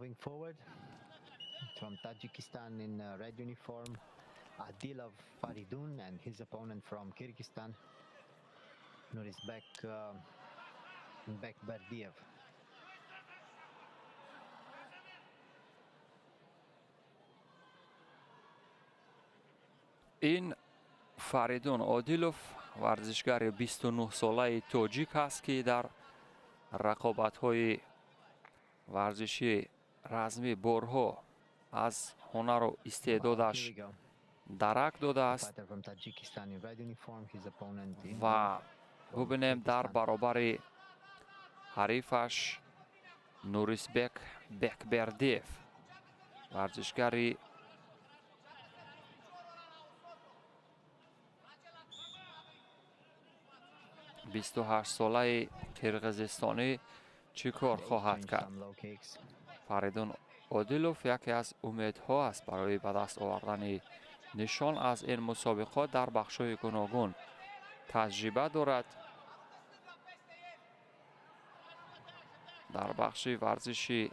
moving forward from Tajikistan in red uniform, Adilov Faridun, and his opponent from Kyrgyzstan, Nurisbek Bekberdiev. این فریدون عادیلوف ورزشگر 29 ساله تاجیک است که در رقابت‌های ورزشی رزمی بارها از هنر و استعدادش درک داده است و ببینیم در برابر حریفش نوریسبک بکبردیف ورزشگری 28 ساله قرقیزستانی چی کار خواهد کرد. فریدون عادیلوف یکی از امیدها است برای به دست آوردن نشان از این مسابقات در بخش‌های گوناگون. تجربه دارد در بخش ورزشی،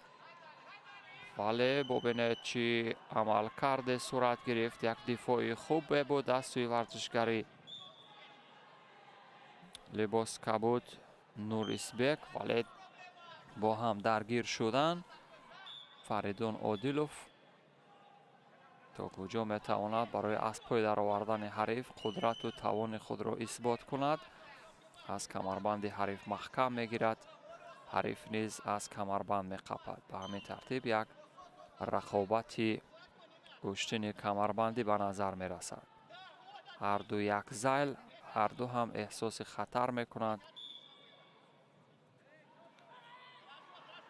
ولی ببینید چی عمل کرده صورت گرفت. یک دفاع خوب بود از سوی ورزشگری لباس کبود نوریسبک، ولی با هم درگیر شدن. فریدون عادیلوف تا کجا میتواند برای از پای در آوردن حریف قدرت و توان خود را اثبات کند. از کمربند حریف محکم میگیرد، حریف نیز از کمربند میقپد. به همین ترتیب یک رقابتی کشتن کمربندی به نظر میرسد. هر دو یک زیل، هر دو هم احساس خطر میکنند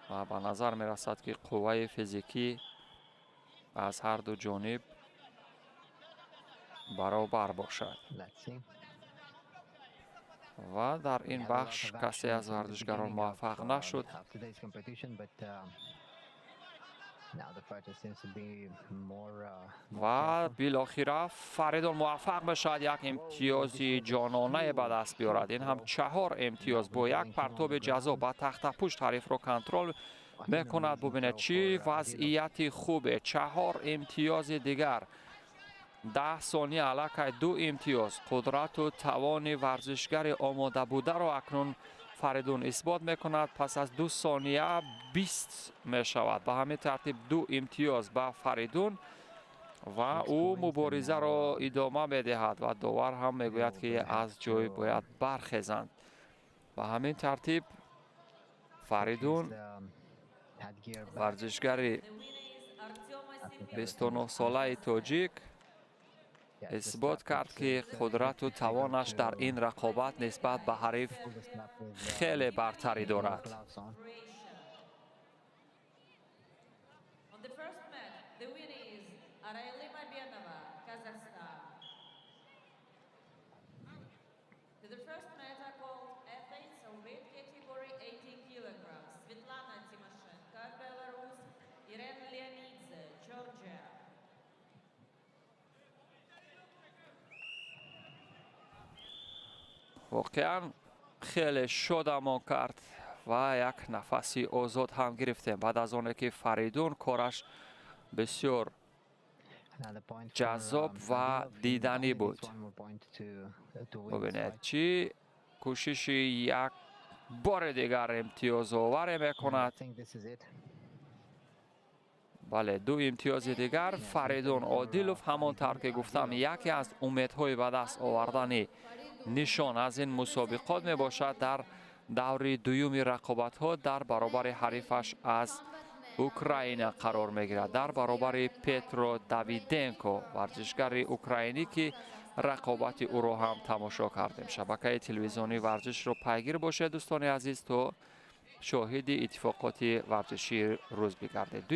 و به نظر میرسد که قوه فیزیکی از هر دو جانب برابر باشد. و در این بخش کسی از ورزشگران موفق نشد. و بالاخره فریدون موفق بشد یک امتیازی جانانه به دست بیارد. این هم 4 امتیاز با یک پرتاب جذاب به تخت پشت حریف را کنترل میکند. ببینید چی وضعیت خوبه. 4 امتیاز دیگر، 10 ثانیه علاقه 2 امتیاز. قدرت و توان ورزشگر آماده بوده را اکنون فریدون اثبات میکند. پس از 2 ثانیه 20 می شود. به همین ترتیب 2 امتیاز به فریدون و او مبارزه را ادامه میدهد و داور هم میگوید که از جای باید برخیزند. به همین ترتیب فریدون ورزشگر 29 ساله تاجیک اثبات کرد که قدرت و توانش در این رقابت نسبت به حریف خیلی برتری دارد. واقعا خیلی شادمان کرد و یک نفسی آزاد هم گرفتیم بعد از آنه که فریدون کارش بسیار جذاب و دیدنی بود. ببینید چی کوشش یک بار دیگر امتیاز آوری میکند. بله 2 امتیاز دیگر. فریدون عادیلوف همانطور که گفتم یکی از امیدهای به دست آوردن نشان از این مسابقات می باشد. در دور دوم رقابت ها در برابر حریفش از اوکراین قرار می گیرد، در برابر پترو داویدنکو ورزشگر اوکراینی که رقابت او را هم تماشا کردیم. شبکه تلویزیونی ورزش رو پیگیر باشید دوستان عزیز تا شاهد اتفاقات ورزشی روز بگردید.